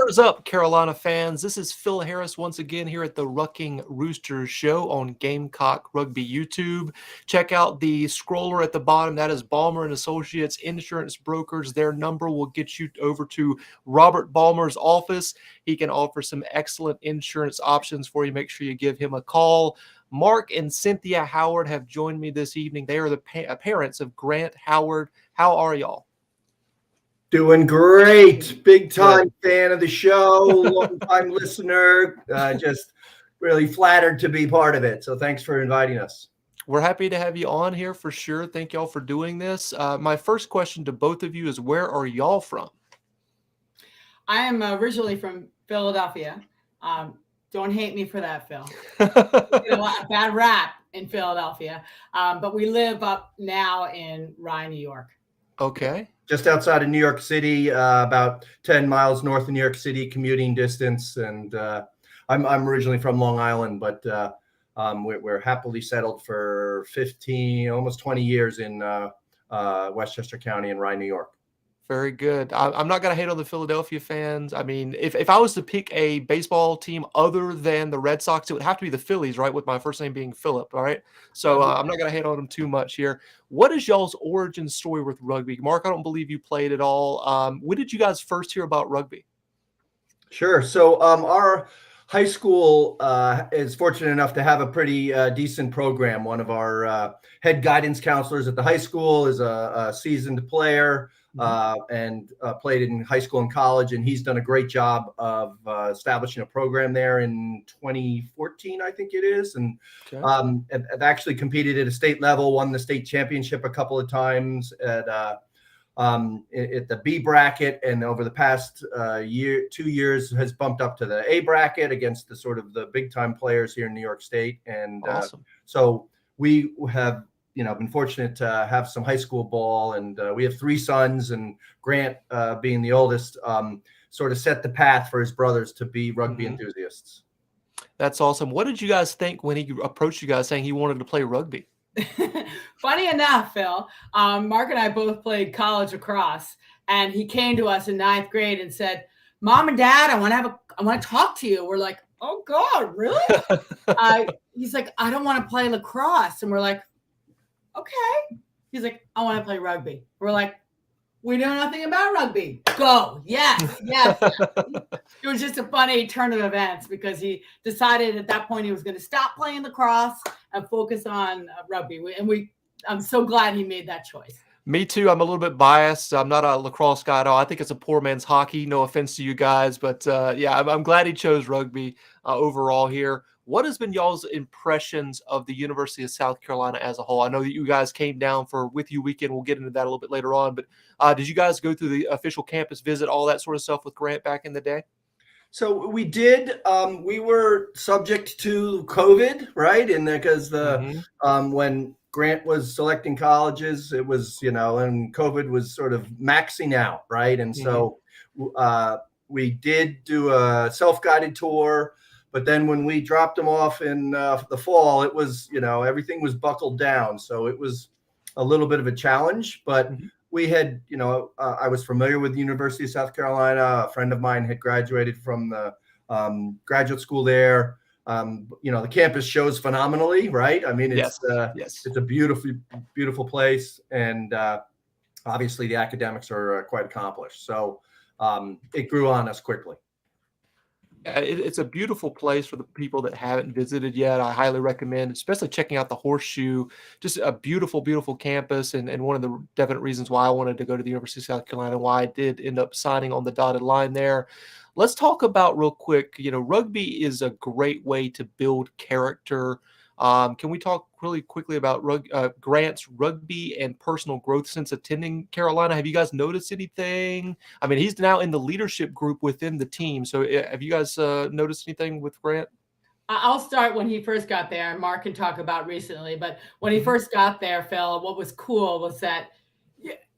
What is up, Carolina fans? This is Phil Harris once again here at the Ruckin Roosters Show on Gamecock Rugby YouTube. Check out the scroller at the bottom. That is Balmer Associates Insurance Brokers. Their number will get you over to Robert Balmer's office. He can offer some excellent insurance options for you. Make sure you give him a call. Mark and Cynthia Howard have joined me this evening. They are the parents of Grant Howard. How are y'all? Doing great. Big time fan of the show, long time listener. Just really flattered to be part of it. So thanks for inviting us. We're happy to have you on here for sure. Thank y'all for doing this. My first question to both of you is, where are y'all from? I am originally from Philadelphia. Don't hate me for that, Phil. A bad rap in Philadelphia. But we live up now in Rye, New York. Okay. Just outside of New York City, about 10 miles north of New York City, commuting distance. And I'm originally from Long Island, but we're happily settled for 15, almost 20 years in Westchester County in Rye, New York. Very good. I'm not going to hate on the Philadelphia fans. I mean, if I was to pick a baseball team other than the Red Sox, it would have to be the Phillies, right? With my first name being Philip, all right? So I'm not going to hate on them too much here. What is y'all's origin story with rugby? Mark, I don't believe you played at all. When did you guys first hear about rugby? Sure. So our high school is fortunate enough to have a pretty decent program. One of our head guidance counselors at the high school is a seasoned player. And played in high school and college, and he's done a great job of establishing a program there in 2014, I think it is. And I've actually competed at a state level, won the state championship a couple of times at the B bracket, and over the past 2 years has bumped up to the A bracket against the sort of the big time players here in New York State. And awesome. So we have been fortunate to have some high school ball, and we have 3 sons, and Grant, being the oldest, sort of set the path for his brothers to be rugby enthusiasts. That's awesome. What did you guys think when he approached you guys saying he wanted to play rugby? Funny enough, Phil, Mark and I both played college lacrosse, and he came to us in 9th grade and said, "Mom and Dad, I want to talk to you." We're like, "Oh God, really?" He's like, "I don't want to play lacrosse," and we're like, "Okay." He's like, "I want to play rugby." We're like, "We know nothing about rugby. Go." Yes. It was just a funny turn of events because he decided at that point he was going to stop playing lacrosse and focus on rugby. I'm so glad he made that choice. Me too. I'm a little bit biased. I'm not a lacrosse guy at all. I think it's a poor man's hockey. No offense to you guys, but I'm glad he chose rugby overall here. What has been y'all's impressions of the University of South Carolina as a whole? I know that you guys came down for With You Weekend. We'll get into that a little bit later on. But did you guys go through the official campus visit, all that sort of stuff with Grant back in the day? So we did. We were subject to COVID, right? And because when Grant was selecting colleges, it was, and COVID was sort of maxing out, right? And so we did do a self-guided tour. But then when we dropped them off in the fall, it was, everything was buckled down. So it was a little bit of a challenge. But we had, I was familiar with the University of South Carolina. A friend of mine had graduated from the graduate school there. The campus shows phenomenally, right? I mean, it's a beautiful, beautiful place. And obviously the academics are quite accomplished. So it grew on us quickly. It's a beautiful place for the people that haven't visited yet. I highly recommend, especially checking out the Horseshoe. Just a beautiful, beautiful campus, and one of the definite reasons why I wanted to go to the University of South Carolina, why I did end up signing on the dotted line there. Let's talk about real quick, rugby is a great way to build character. Can we talk really quickly about Grant's rugby and personal growth since attending Carolina? Have you guys noticed anything? I mean, he's now in the leadership group within the team. So have you guys noticed anything with Grant? I'll start when he first got there, and Mark can talk about recently. But when he first got there, Phil, what was cool was that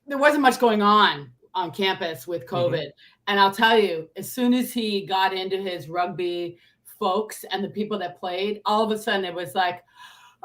there wasn't much going on campus with COVID. And I'll tell you, as soon as he got into his rugby folks and the people that played, all of a sudden it was like,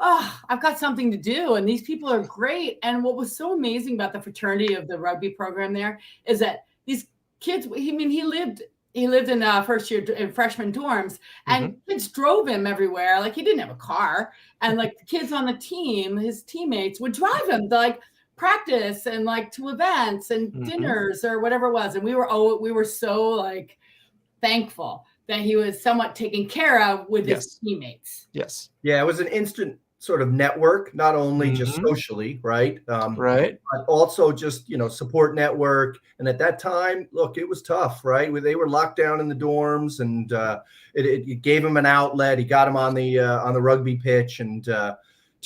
oh, I've got something to do. And these people are great. And what was so amazing about the fraternity of the rugby program there is that these kids, he lived he lived in first year in freshman dorms, and kids drove him everywhere. Like, he didn't have a car, and like the kids on the team, his teammates would drive him to like practice and like to events and dinners or whatever it was. And we were so like thankful that he was somewhat taken care of with his teammates. Yes. Yeah, it was an instant sort of network, not only just socially, right? Right. But also just, support network. And at that time, look, it was tough, right? They were locked down in the dorms, and it gave him an outlet. He got him on the rugby pitch. And to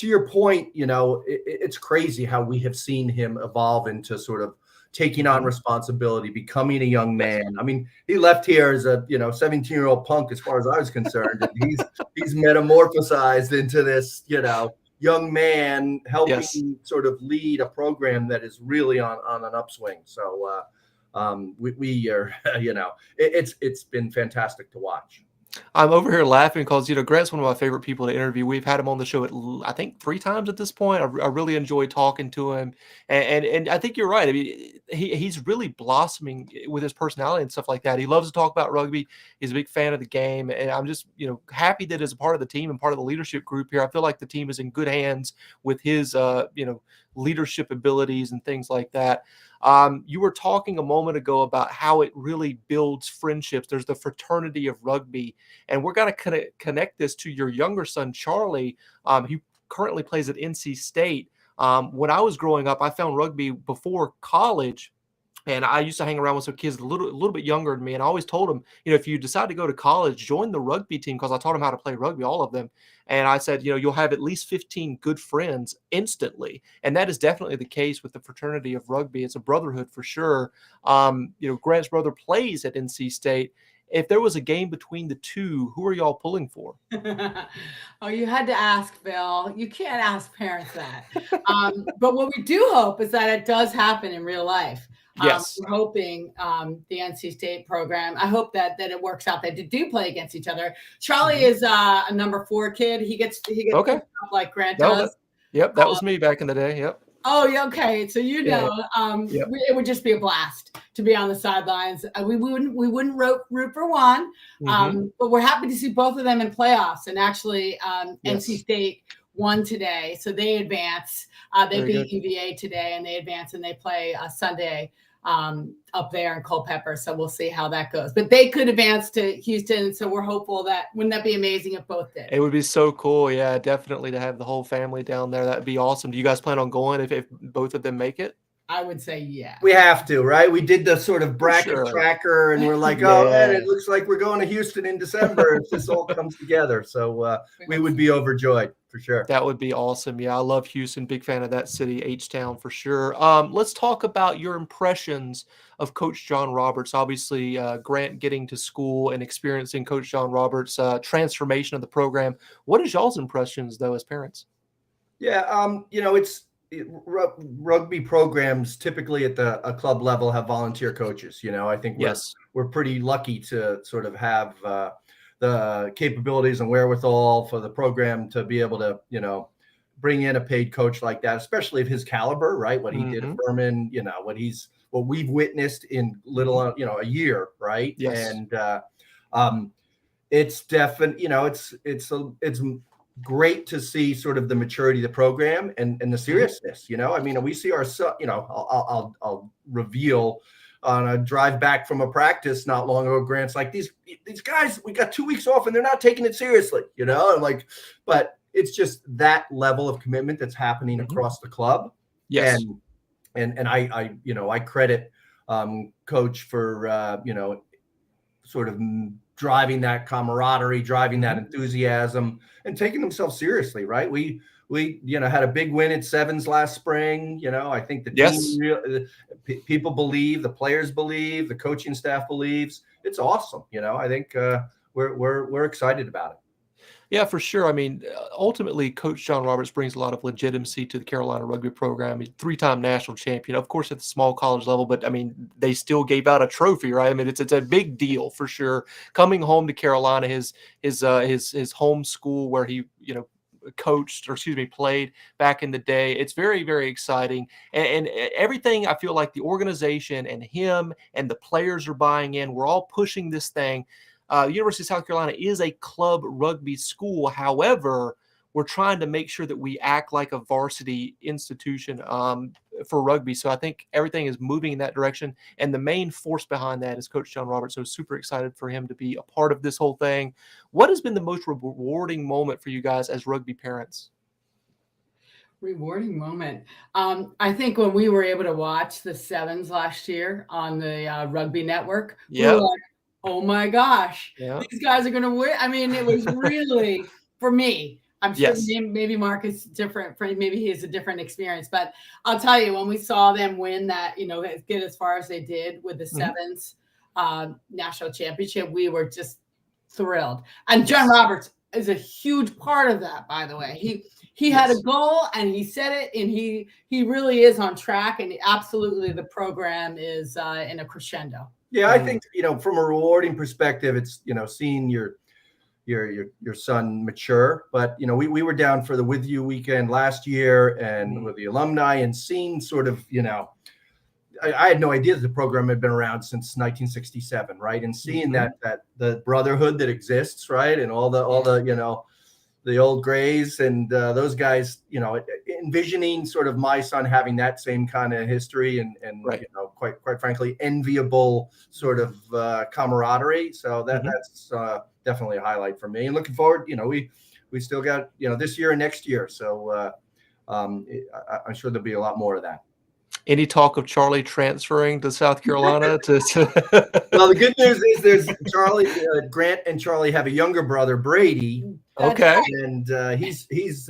your point, it's crazy how we have seen him evolve into sort of taking on responsibility, becoming a young man. I mean, he left here as a 17-year-old punk, as far as I was concerned, and he's metamorphosized into this young man, helping sort of lead a program that is really on an upswing. So we are, it's been fantastic to watch. I'm over here laughing because, Grant's one of my favorite people to interview. We've had him on the show, I think 3 times at this point. I really enjoy talking to him. And I think you're right. I mean, he's really blossoming with his personality and stuff like that. He loves to talk about rugby. He's a big fan of the game. And I'm just, happy that as a part of the team and part of the leadership group here, I feel like the team is in good hands with his, leadership abilities and things like that. You were talking a moment ago about how it really builds friendships. There's the fraternity of rugby, and we're going to connect this to your younger son, Charlie. He currently plays at NC State. When I was growing up, I found rugby before college. And I used to hang around with some kids a little bit younger than me. And I always told them, if you decide to go to college, join the rugby team, because I taught them how to play rugby, all of them. And I said, you'll have at least 15 good friends instantly. And that is definitely the case with the fraternity of rugby. It's a brotherhood for sure. Grant's brother plays at NC State. If there was a game between the two, who are y'all pulling for? Oh, you had to ask, Bill. You can't ask parents that. But what we do hope is that it does happen in real life. Yes. We're hoping the NC State program, I hope that it works out, that they do play against each other. Charlie is a number 4 kid. He gets okay. Like Grant does. That was me back in the day. Yep. Oh, yeah, okay. So it would just be a blast to be on the sidelines. We wouldn't root for one, but we're happy to see both of them in playoffs. And actually, NC State won today, so they advance. They beat UVA today, and they advance, and they play Sunday up there in Culpeper. So we'll see how that goes. But they could advance to Houston, so we're hopeful that. Wouldn't that be amazing if both did? It would be so cool, yeah, definitely, to have the whole family down there. That'd be awesome. Do you guys plan on going if both of them make it? I would say yeah. We have to, right? We did the sort of bracket tracker, and we're like, oh man, it looks like we're going to Houston in December if this all comes together. So we would be overjoyed for sure. That would be awesome. Yeah, I love Houston. Big fan of that city, H-Town for sure. Let's talk about your impressions of Coach John Roberts. Obviously, Grant getting to school and experiencing Coach John Roberts' transformation of the program. What is y'all's impressions, though, as parents? Yeah, rugby programs typically at a club level have volunteer coaches. I think we're pretty lucky to sort of have the capabilities and wherewithal for the program to be able to, bring in a paid coach like that, especially of his caliber, right? What he did at Furman, what we've witnessed in a year, right? Yes. And it's definitely, it's great to see sort of the maturity of the program and the seriousness. We see our son, I'll reveal on a drive back from a practice not long ago, Grant's like, these guys, we got 2 weeks off and they're not taking it seriously, I'm like, but it's just that level of commitment that's happening across the club. Yes. And I credit Coach for, sort of driving that camaraderie, driving that enthusiasm, and taking themselves seriously, right? We had a big win at Sevens last spring. I think the team, people believe, the players believe, the coaching staff believes. It's awesome. I think we're excited about it. Yeah, for sure. I mean, ultimately, Coach John Roberts brings a lot of legitimacy to the Carolina Rugby program. He's 3-time national champion, of course, at the small college level, but I mean, they still gave out a trophy, right? I mean, it's a big deal for sure. Coming home to Carolina, his home school where he, coached, or excuse me, played back in the day. It's very, very exciting. And everything, I feel like the organization and him and the players are buying in. We're all pushing this thing. University of South Carolina is a club rugby school. However, we're trying to make sure that we act like a varsity institution for rugby. So I think everything is moving in that direction. And the main force behind that is Coach John Roberts. So super excited for him to be a part of this whole thing. What has been the most rewarding moment for you guys as rugby parents? Rewarding moment. I think when we were able to watch the sevens last year on the Rugby Network, we were like, oh my gosh, these guys are going to win. I mean, it was really, for me, I'm sure maybe Mark is different. Maybe he has a different experience, but I'll tell you, when we saw them win that, get as far as they did with the sevens national championship, we were just thrilled. And John Roberts is a huge part of that, by the way. He had a goal and he said it, and he really is on track, and absolutely the program is in a crescendo. Yeah, I think, from a rewarding perspective, it's, seeing your son mature. But, we were down for the With You weekend last year and with the alumni, and seeing sort of, I had no idea that the program had been around since 1967, right? And seeing that the brotherhood that exists, right? And all the the old Grays and those guys, envisioning sort of my son having that same kind of history and quite frankly, enviable sort of camaraderie. So that's definitely a highlight for me. And looking forward, we still got, this year and next year. So I'm sure there'll be a lot more of that. Any talk of Charlie transferring to South Carolina? Well, the good news is there's Charlie, Grant and Charlie have a younger brother, Brady. Okay. And he's 6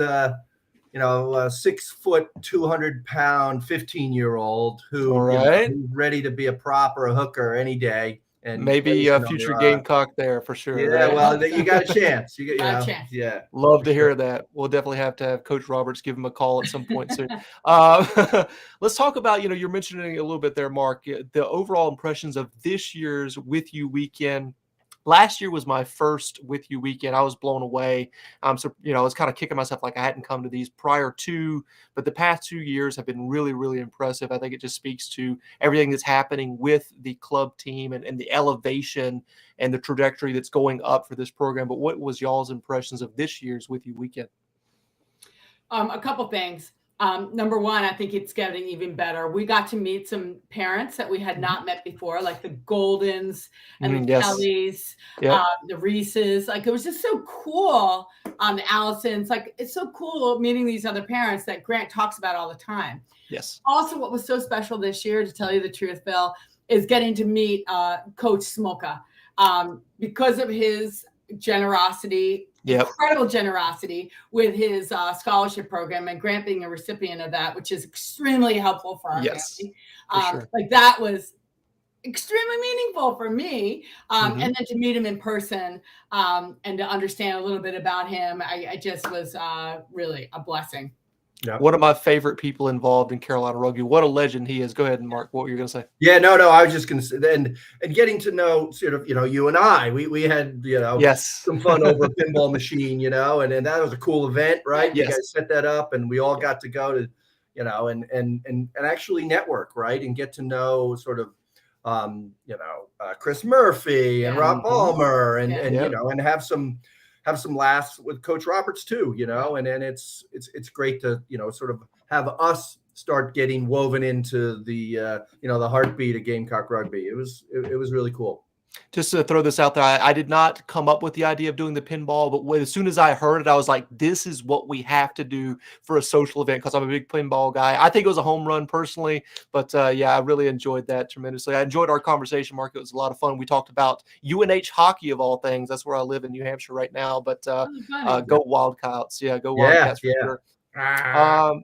foot, 200 pound, 15-year-old who's ready to be a prop or a hooker any day. And maybe a future Gamecock there for sure. Yeah, right? well, you got a chance. You got a chance. Yeah. Love to hear that. We'll definitely have to have Coach Roberts give him a call at some point soon. Let's talk about, you're mentioning a little bit there, Mark, the overall impressions of this year's With You weekend. Last year was my first With You weekend. I was blown away. So, I was kind of kicking myself like I hadn't come to these prior to, but the past 2 years have been really, really impressive. I think it just speaks to everything that's happening with the club team and the elevation and the trajectory that's going up for this program. But what was y'all's impressions of this year's With You weekend? A couple things. Number one, I think it's getting even better. We got to meet some parents that we had not met before, like the Goldens and the Kellys, the Reeses. Like, it was just so cool. The Allisons, like, it's so cool meeting these other parents that Grant talks about all the time. Yes. Also, what was so special this year, to tell you the truth, Bill, is getting to meet Coach Smoka because of his generosity. Incredible generosity with his scholarship program, and Grant being a recipient of that, which is extremely helpful for our family. Sure. Like, that was extremely meaningful for me. And then to meet him in person and to understand a little bit about him, I just was really a blessing. Yeah. One of my favorite people involved in Carolina Rugby. What a legend he is. Go ahead, Mark. What were you going to say? Yeah, no. I was just going to say, and getting to know sort of, you and I, we had, some fun over a pinball machine, and that was a cool event, right? Yes. You guys set that up, and we all got to go to, and actually network, right? And get to know sort of, Chris Murphy and Rob Balmer and have some laughs with Coach Roberts too, and then it's great to, sort of have us start getting woven into the, the heartbeat of Gamecock rugby. It was really cool. Just to throw this out there, I did not come up with the idea of doing the pinball, but as soon as I heard it, I was like, this is what we have to do for a social event, because I'm a big pinball guy. I think it was a home run personally, but I really enjoyed that tremendously. I enjoyed our conversation, Mark. It was a lot of fun. We talked about UNH hockey, of all things. That's where I live in New Hampshire right now, but go Wildcats. Yeah, go Wildcats for sure.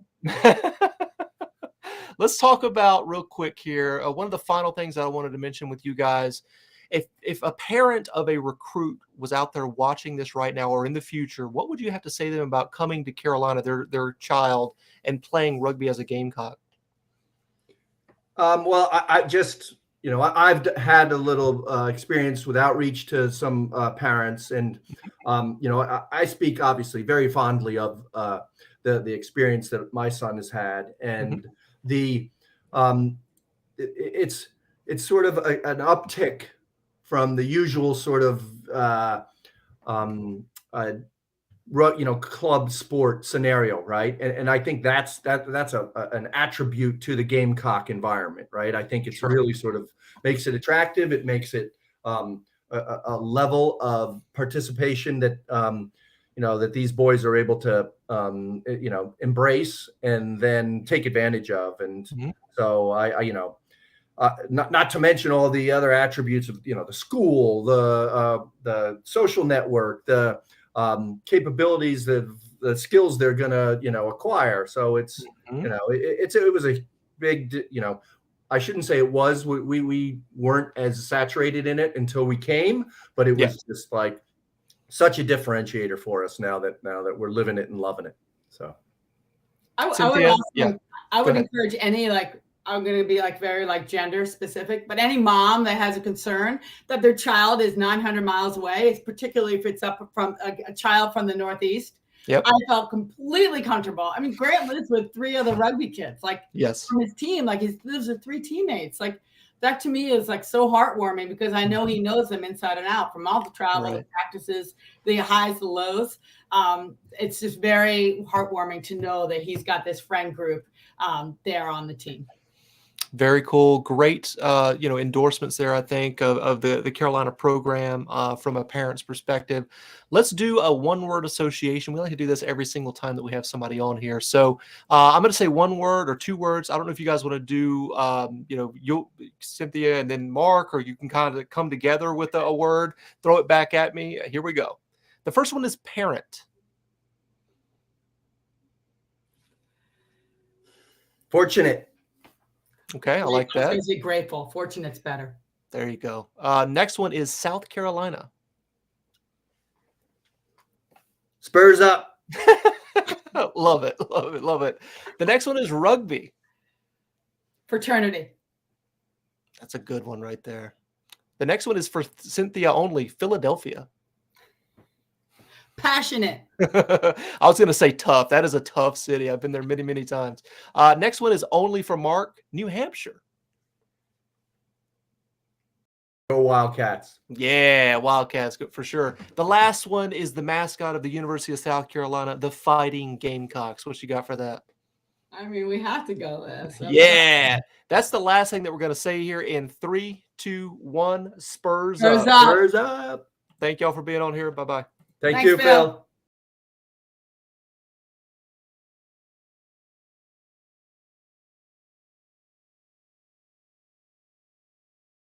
Let's talk about real quick here. One of the final things that I wanted to mention with you guys, if a parent of a recruit was out there watching this right now or in the future, what would you have to say to them about coming to Carolina, their child, and playing rugby as a Gamecock? Well, I just you know, I've had a little experience with outreach to some parents, and you know, I speak obviously very fondly of the experience that my son has had, and the it's sort of an uptick from the usual sort of you know, club sport scenario, right? And I think that's an attribute to the Gamecock environment, right? I think it's really sort of makes it attractive. It makes it a level of participation that you know, that these boys are able to you know, embrace and then take advantage of. And so I you know, not to mention all the other attributes of, you know, the school, the social network, the capabilities, the skills they're gonna, you know, acquire. So it's you know, it was a big, you know, I shouldn't say it was, we weren't as saturated in it until we came, but it was just like such a differentiator for us now that we're living it and loving it. So I would encourage any, like, I'm going to be like very like gender specific, but any mom that has a concern that their child is 900 miles away, particularly if it's up from a child from the Northeast. I felt completely comfortable. I mean, Grant lives with 3 other rugby kids, like from his team, like he lives with 3 teammates. Like that to me is like so heartwarming, because I know he knows them inside and out, from all the travel, the practices, the highs, the lows. It's just very heartwarming to know that he's got this friend group there on the team. Very cool. Great, you know, endorsements there, I think, of the Carolina program from a parent's perspective. Let's do a one-word association. We like to do this every single time that we have somebody on here. So I'm going to say 1 word or 2 words. I don't know if you guys want to do, you know, you, Cynthia, and then Mark, or you can kind of come together with a word, throw it back at me. Here we go. The first one is parent. Fortunate. Okay, I like that. Is it grateful? Fortunate's better. There you go. Next one is South Carolina. Spurs up. Love it, love it, love it. The next one is rugby. Fraternity. That's a good one right there. The next one is for Cynthia only, Philadelphia. Passionate. I was going to say tough. That is a tough city. I've been there many, many times. Next one is only for Mark, New Hampshire. Go Wildcats. Yeah, Wildcats, good for sure. The last one is the mascot of the University of South Carolina, the Fighting Gamecocks. What you got for that? I mean, we have to go there. So. Yeah, that's the last thing that we're going to say here in 3, 2, 1. Spurs up. Spurs up. Thank y'all for being on here. Bye-bye. Thank you, Phil.